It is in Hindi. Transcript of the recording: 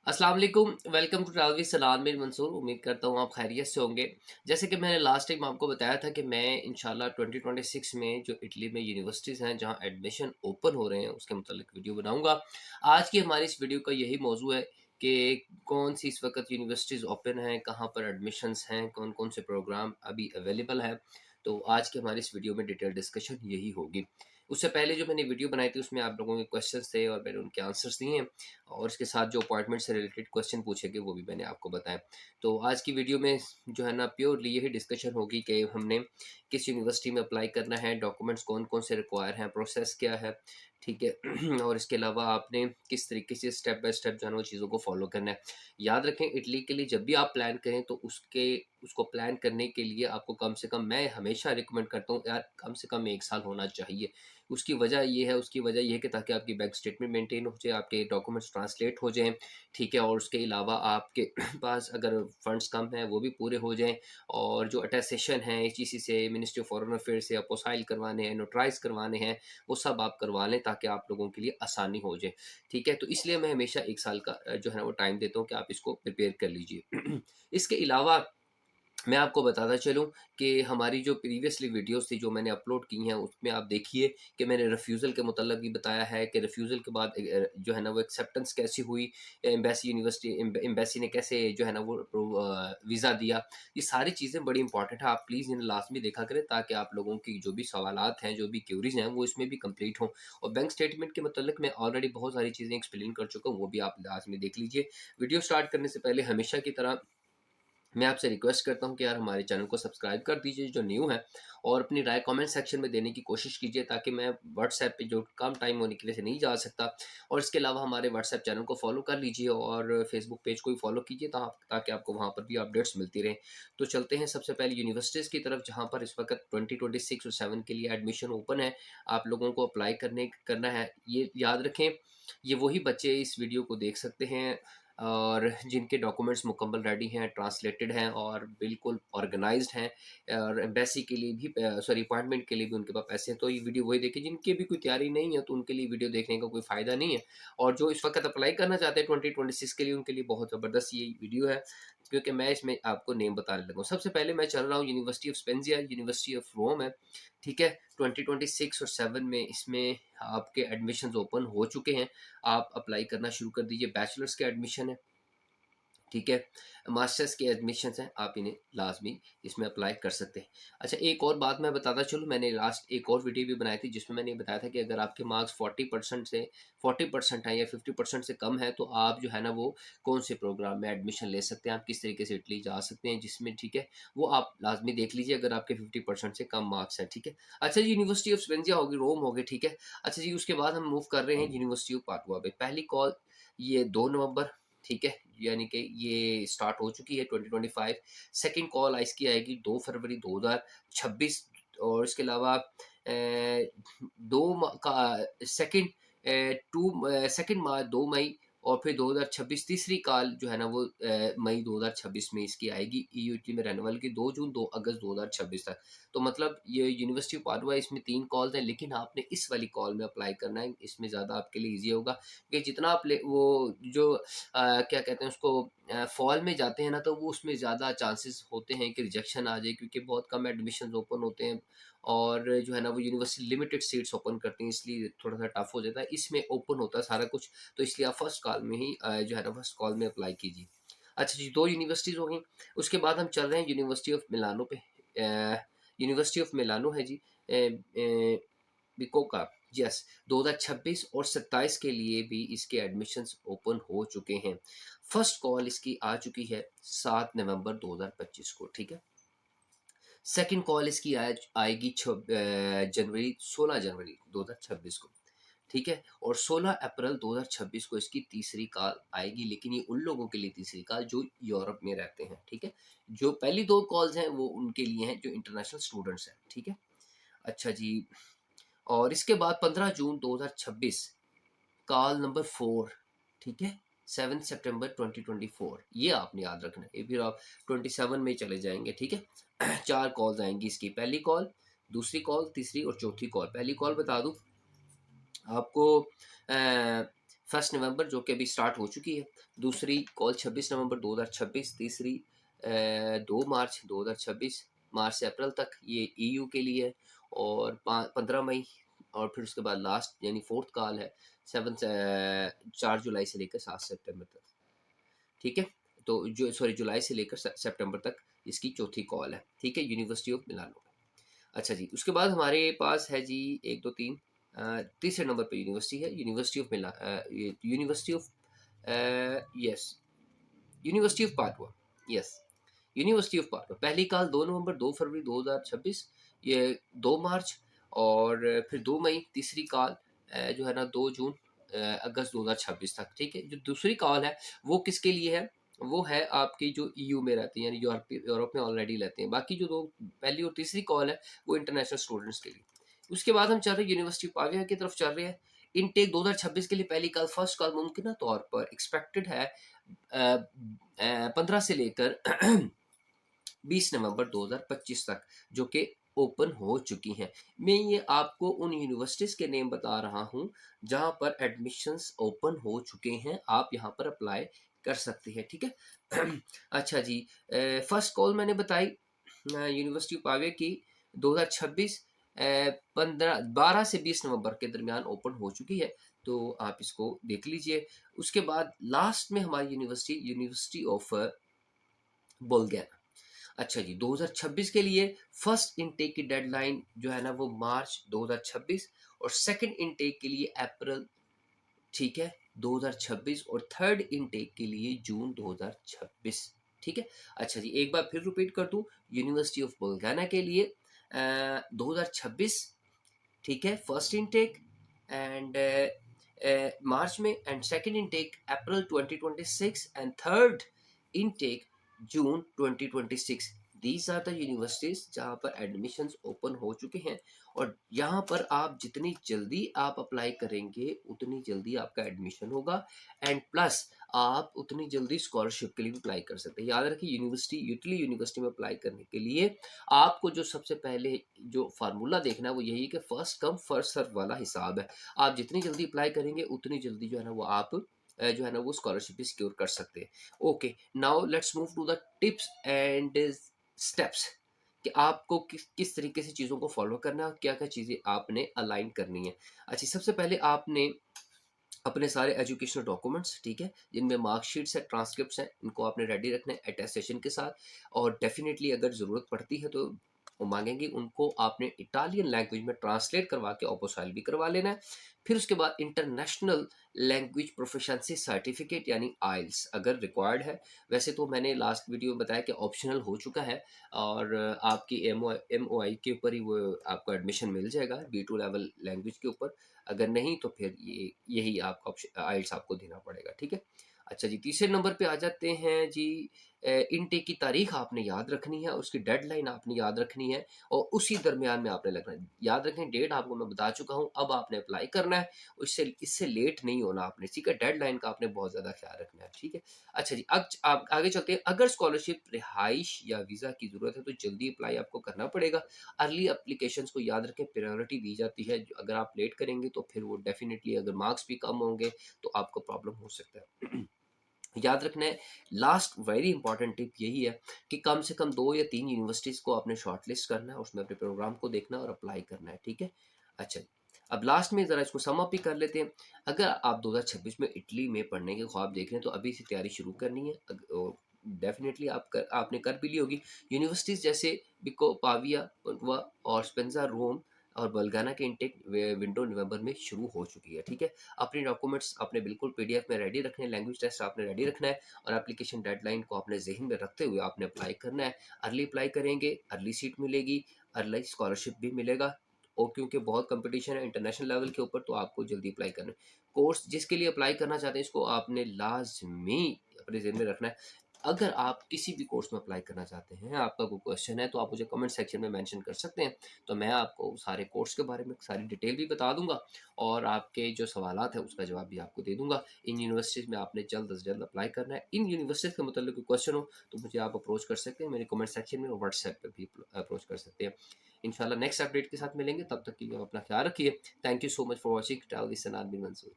अस्सलाम वालेकुम, welcome to travel with Salal Min Mansoor. उम्मीद करता हूँ आप खैरियत से होंगे। जैसे कि मैंने लास्ट टाइम आपको बताया था कि मैं इंशाल्लाह 2026 में जो इटली में यूनिवर्सिटीज़ हैं जहाँ एडमिशन ओपन हो रहे हैं उसके मुतालिक वीडियो बनाऊँगा। आज की हमारी इस वीडियो का यही मौजू है कि कौन सी इस वक्त यूनिवर्सिटीज़ ओपन हैं, कहाँ पर एडमिशन्स हैं, कौन कौन से प्रोग्राम अभी अवेलेबल हैं। तो आज की हमारी इस वीडियो में डिटेल डिस्कशन यही होगी। उससे पहले जो मैंने वीडियो बनाई थी उसमें आप लोगों के क्वेश्चंस थे और मैंने उनके आंसर्स दिए हैं, और इसके साथ जो अपॉइंटमेंट से रिलेटेड क्वेश्चन पूछे गए वो भी मैंने आपको बताया। तो आज की वीडियो में जो है ना प्योरली यही डिस्कशन होगी कि हमने किस यूनिवर्सिटी में अप्लाई करना है, डॉक्यूमेंट्स कौन कौन से रिक्वायर हैं, प्रोसेस क्या है, ठीक है। और इसके अलावा आपने किस तरीके से स्टेप बाय स्टेप जो है ना वो चीज़ों को फॉलो करना है। याद रखें, इटली के लिए जब भी आप प्लान करें तो उसको प्लान करने के लिए आपको कम से कम, मैं हमेशा रिकमेंड करता हूँ यार, कम से कम 1 साल होना चाहिए। उसकी वजह ये है कि ताकि आपकी बैंक स्टेटमेंट मेंटेन हो जाए, आपके डॉक्यूमेंट्स ट्रांसलेट हो जाएँ, ठीक है? और उसके अलावा आपके पास अगर फंड्स कम हैं वो भी पूरे हो जाएँ, और जो अटेस्टेशन है एचईसी से, मिनिस्ट्री ऑफ फॉरेन अफेयर्स से अपोसाइल करवाने हैं, नोटराइज़ करवाने हैं, वो सब आप करवा लें ताकि आप लोगों के लिए आसानी हो जाए, ठीक है? तो इसलिए मैं हमेशा 1 साल का जो है ना वो टाइम देता हूँ कि आप इसको प्रिपेयर कर लीजिए। इसके अलावा मैं आपको बताता चलूँ कि हमारी जो प्रीवियसली वीडियोज़ थी जो मैंने अपलोड की हैं उसमें आप देखिए कि मैंने रिफ्यूज़ल के मुतल्लिक़ भी बताया है कि रिफ्यूज़ल के बाद जो है ना वो एक्सेप्टेंस कैसी हुई, एम्बेसी ने कैसे जो है ना वो वीज़ा दिया। ये सारी चीज़ें बड़ी इंपॉर्टेंट है, आप प्लीज़ इन्हें लाज़मी देखा करें ताकि आप लोगों की जो भी सवालात हैं, जो भी क्वेरीज़ हैं वो इसमें भी कंप्लीट हों। और बैंक स्टेटमेंट के मुतल्लिक़ मैं ऑलरेडी बहुत सारी चीज़ें एक्सप्लेन कर चुका हूँ, वो भी आप लाज़मी देख लीजिए। वीडियो स्टार्ट करने से पहले हमेशा की तरह मैं आपसे रिक्वेस्ट करता हूँ कि यार हमारे चैनल को सब्सक्राइब कर दीजिए जो न्यू है, और अपनी राय कमेंट सेक्शन में देने की कोशिश कीजिए ताकि मैं व्हाट्सएप पे जो कम टाइम होने की वजह से नहीं जा सकता। और इसके अलावा हमारे व्हाट्सएप चैनल को फॉलो कर लीजिए और फेसबुक पेज को भी फॉलो कीजिए ताकि आपको वहाँ पर भी अपडेट्स मिलती रहें। तो चलते हैं सबसे पहले यूनिवर्सिटीज़ की तरफ जहाँ पर इस वक्त 2026 और 7 के लिए एडमिशन ओपन है। आप लोगों को अप्लाई करना है, ये याद रखें। ये वही बच्चे इस वीडियो को देख सकते हैं और जिनके डॉक्यूमेंट्स मुकम्मल रेडी हैं, ट्रांसलेटेड हैं और बिल्कुल ऑर्गेनाइज़्ड हैं, और एम्बेसी के लिए भी अपॉइंटमेंट के लिए भी उनके पास पैसे हैं। तो ये वीडियो वही देखिए, जिनकी भी कोई तैयारी नहीं है तो उनके लिए वीडियो देखने का कोई फ़ायदा नहीं है, और जो इस वक्त अप्लाई करना चाहते हैं 2026 के लिए उनके लिए बहुत ज़बरदस्त ये वीडियो है, क्योंकि मैं इसमें आपको नेम बताने लगा हूँ। सबसे पहले मैं चल रहा हूँ university of Sapienza, university of Rome है, ठीक है? 2026 और 7 में इसमें आपके एडमिशन्स ओपन हो चुके हैं। आप अप्लाई करना शुरू कर दीजिए। बैचलर्स के एडमिशन है, ठीक है? मास्टर्स के एडमिशन्स हैं, आप इन्हें लाज़मी इसमें अप्लाई कर सकते हैं। अच्छा, एक और बात मैं बताता चलूँ, मैंने लास्ट एक और वीडियो भी बनाई थी जिसमें मैंने ये बताया था कि अगर आपके मार्क्स 40% हैं या 50% से कम है तो आप जो है ना वो कौन से प्रोग्राम में एडमिशन ले सकते हैं, आप किस तरीके से इटली जा सकते हैं जिसमें, ठीक है? वो आप लाज़मी देख लीजिए अगर आपके 50% से कम मार्क्स हैं, ठीक है? अच्छा जी, यूनिवर्सिटी ऑफ स्पेंजिया होगी, रोम हो गई, ठीक है? अच्छा जी, उसके बाद हम मूव कर रहे हैं यूनिवर्सिटी ऑफ पादुआ पे। पहली कॉल ये 2 नवंबर, ठीक है? यानी कि ये स्टार्ट हो चुकी है 2025। सेकंड कॉल इसकी आएगी 2 फरवरी 2026, और इसके अलावा 2 म का सेकंड 2 मार्च, 2 मई, और फिर 2026 तीसरी कॉल जो है ना वो मई 2026 में इसकी आएगी। ईयूटी में रहने वाली की 2 जून 2 अगस्त 2026 तक। तो मतलब ये यूनिवर्सिटी ऑफ पादुआ, इसमें 3 कॉल्स हैं, लेकिन आपने इस वाली कॉल में अप्लाई करना है, इसमें ज़्यादा आपके लिए ईज़ी होगा कि जितना आप ले वो जो क्या कहते हैं उसको, फॉल में जाते हैं ना तो वो उसमें ज़्यादा चांसेस होते हैं कि रिजेक्शन आ जाए, क्योंकि बहुत कम एडमिशन्स ओपन होते हैं, और जो है ना वो यूनिवर्सिटी लिमिटेड सीट्स ओपन करती हैं, इसलिए थोड़ा-सा टफ हो जाता है। इसमें ओपन होता है सारा कुछ, तो इसलिए आप फर्स्ट कॉल में ही जो है ना फर्स्ट कॉल में अप्लाई कीजिए। अच्छा जी, 2 यूनिवर्सिटीज़ हो गई। उसके बाद हम चल रहे हैं यूनिवर्सिटी ऑफ मिलानो पे। यूनिवर्सिटी ऑफ मिलानो है जी, बिकोका, यस, 2026 और 27 के लिए भी इसके एडमिशन्स ओपन हो चुके हैं। फर्स्ट कॉल इसकी आ चुकी है 7 नवंबर 2025 को, ठीक है? सेकंड कॉल इसकी आएगी जनवरी 16 जनवरी 2026 को, ठीक है? और 16 अप्रैल 2026 को इसकी तीसरी कॉल आएगी, लेकिन ये उन लोगों के लिए तीसरी कॉल जो यूरोप में रहते हैं, ठीक है? जो पहली 2 कॉल्स हैं वो उनके लिए हैं जो इंटरनेशनल स्टूडेंट्स हैं, ठीक है? अच्छा जी, और इसके बाद 15 जून 2026 कॉल नंबर 4, ठीक है? 7 सितंबर 2024, ये आपने याद रखना है। ये फिर आप 27 में चले जाएँगे, ठीक है? 4 कॉल्स आएँगी इसकी, पहली कॉल, दूसरी कॉल, तीसरी और चौथी कॉल। पहली कॉल बता दूँ आपको, अ, 1 नवंबर जो कि अभी स्टार्ट हो चुकी है, दूसरी कॉल 26 नवंबर 2026, तीसरी 2 मार्च 2026, मार्च से अप्रैल तक ये ईयू के लिए है, और 15 मई, और फिर उसके बाद लास्ट यानी फोर्थ कॉल है 4 जुलाई से लेकर 7 सितंबर तक, ठीक है। तो जो सॉरी जुलाई से लेकर सितंबर तक इसकी चौथी कॉल है, ठीक है, यूनिवर्सिटी ऑफ मिलानो। अच्छा जी, उसके बाद हमारे पास है जी 1, 2, 3, तीसरे नंबर पे यूनिवर्सिटी है, university of university of yes, university of Padua, yes, university of Padua. पहली कॉल 2 नवंबर, 2 फरवरी 2026, ये 2 मार्च, और फिर 2 मई, तीसरी कॉल जो है ना 2 जून अगस्त 2026 तक, ठीक है। जो दूसरी कॉल है वो किसके लिए है, वो है आपकी जो ईयू में रहती है, यानी यूरोप में ऑलरेडी रहते हैं। बाकी जो दो पहली और तीसरी कॉल है वो इंटरनेशनल स्टूडेंट्स के लिए। उसके बाद हम चल रहे हैं यूनिवर्सिटी पाविया की तरफ चल रहे हैं। इनटेक 2026 के लिए पहली कॉल, फर्स्ट कॉल मुमकिन तौर पर एक्सपेक्टेड है 15 से लेकर 20 नवंबर 2025 तक, जो कि ओपन हो चुकी हैं। मैं ये आपको उन यूनिवर्सिटीज़ के नेम बता रहा हूँ जहाँ पर एडमिशन्स ओपन हो चुके हैं, आप यहाँ पर अप्लाई कर सकते हैं, ठीक है। अच्छा जी, फर्स्ट कॉल मैंने बताई यूनिवर्सिटी पावे की 2026 15 12 से 20 नवंबर के दरमियान ओपन हो चुकी है, तो आप इसको देख लीजिए। उसके बाद लास्ट में हमारी यूनिवर्सिटी, यूनिवर्सिटी ऑफ बुल्गारिया। अच्छा जी, 2026 के लिए फर्स्ट इनटेक की डेडलाइन जो है ना वो मार्च 2026, और सेकंड इनटेक के लिए अप्रैल, ठीक है, 2026, और थर्ड इनटेक के लिए जून 2026, ठीक है। अच्छा जी, एक बार फिर रिपीट कर दूं, यूनिवर्सिटी ऑफ बुल्गाना के लिए 2026, ठीक है, फर्स्ट इनटेक, एंड मार्च में, and second intake April 2026, and third intake June 2026। These are the universities जहाँ पर एडमिशन्स ओपन हो चुके हैं, और यहाँ पर आप जितनी जल्दी आप अप्लाई करेंगे उतनी जल्दी आपका एडमिशन होगा, एंड प्लस आप उतनी जल्दी स्कॉलरशिप के लिए भी अप्लाई कर सकते हैं। याद रखिए, यूनिवर्सिटी यूटली यूनिवर्सिटी में अप्लाई करने के लिए आपको जो सबसे पहले जो फार्मूला देखना है वो यही है कि फर्स्ट कम फर्स्ट सर्व वाला हिसाब है। आप जितनी जल्दी अप्लाई करेंगे उतनी जल्दी जो है ना वो आप जो है ना वो स्कॉलरशिप भी सिक्योर कर सकते हैं। Okay, now let's move to the tips and steps, कि आपको किस किस तरीके से चीज़ों को फॉलो करना है और क्या क्या चीज़ें आपने अलाइन करनी है। अच्छा, सबसे पहले आपने अपने सारे एजुकेशनल डॉक्यूमेंट्स, ठीक है, जिनमें मार्कशीट्स है, ट्रांसक्रिप्ट्स हैं, इनको आपने रेडी रखना है अटेस्टेशन के साथ, और डेफिनेटली अगर ज़रूरत पड़ती है तो वो मांगेंगे, उनको आपने इटालियन लैंग्वेज में ट्रांसलेट करवा के ऑपोसाइल भी करवा लेना है। फिर उसके बाद इंटरनेशनल लैंग्वेज प्रोफिशिएंसी सर्टिफिकेट यानी आइल्स अगर रिक्वायर्ड है। वैसे तो मैंने लास्ट वीडियो में बताया कि ऑप्शनल हो चुका है, और आपकी MOI के ऊपर ही वो आपको एडमिशन मिल जाएगा, B2 लेवल लैंग्वेज के ऊपर। अगर नहीं तो फिर ये यही आपका ऑप्शन आइल्स आपको देना पड़ेगा, ठीक है। अच्छा जी, तीसरे नंबर पे आ जाते हैं जी, इनटेक की तारीख आपने याद रखनी है, उसकी डेडलाइन आपने याद रखनी है, और उसी दरमियान में आपने लगना है। याद रखें, डेट आपको मैं बता चुका हूँ, अब आपने अप्लाई करना है, उससे इससे लेट नहीं होना आपने, ठीक है। डेडलाइन का आपने बहुत ज़्यादा ख्याल रखना है, ठीक है। अच्छा जी, अब आप आगे चलते हैं। अगर स्कॉलरशिप, रिहाइश या वीज़ा की ज़रूरत है तो जल्दी अप्लाई आपको करना पड़ेगा। अर्ली एप्लीकेशंस को याद रखें, प्रायोरिटी दी जाती है। अगर आप लेट करेंगे तो फिर वो डेफिनेटली अगर मार्क्स भी कम होंगे तो आपको प्रॉब्लम हो सकता है। याद रखना है, लास्ट वेरी इंपॉर्टेंट टिप यही है कि कम से कम 2 या 3 यूनिवर्सिटीज़ को आपने शॉर्टलिस्ट करना है, उसमें अपने प्रोग्राम को देखना है और अप्लाई करना है, ठीक है। अच्छा, अब लास्ट में ज़रा इसको सम अप ही कर लेते हैं। अगर आप 2026 में इटली में पढ़ने के ख्वाब देख रहे हैं तो अभी से तैयारी शुरू करनी है। डेफिनेटली आपने कर भी ली होगी। यूनिवर्सिटीज़ जैसे बिको, पाविया, पडुआ और स्पेंजा, रोम और बल्गाना के इनटेक विंडो नवंबर में शुरू हो चुकी है, ठीक है। अपने डॉक्यूमेंट्स आपने बिल्कुल पीडीएफ में रेडी रखने हैं, लैंग्वेज टेस्ट आपने रेडी रखना है, और एप्लीकेशन डेडलाइन को आपने ज़हन में रखते हुए आपने अप्लाई करना है। अर्ली अप्लाई करेंगे, अर्ली सीट मिलेगी, अर्ली स्कॉलरशिप भी मिलेगा, और क्योंकि बहुत कंपटीशन है इंटरनेशनल लेवल के ऊपर तो आपको जल्दी अप्लाई करना है। कोर्स जिसके लिए अप्लाई करना चाहते हैं इसको आपने लाजमी अपने ज़हन में रखना है। अगर आप किसी भी कोर्स में अप्लाई करना चाहते हैं, आपका कोई क्वेश्चन है तो आप मुझे कमेंट सेक्शन में मेंशन कर सकते हैं, तो मैं आपको सारे कोर्स के बारे में सारी डिटेल भी बता दूंगा, और आपके जो सवालात हैं उसका जवाब भी आपको दे दूंगा। इन यूनिवर्सिटीज़ में आपने जल्द से जल्द अप्लाई करना है। इन यूनिवर्सिटीज़ के मतलब कोई क्वेश्चन हो तो मुझे आप अप्रोच कर सकते हैं मेरे कमेंट सेक्शन में, और व्हाट्सएप पर भी अप्रोच कर सकते हैं। इंशाल्लाह नेक्स्ट अपडेट के साथ मिलेंगे, तब तक के लिए आप अपना ख्याल रखिए। Thank you so much for watching travel with सनात बिन मंसूर।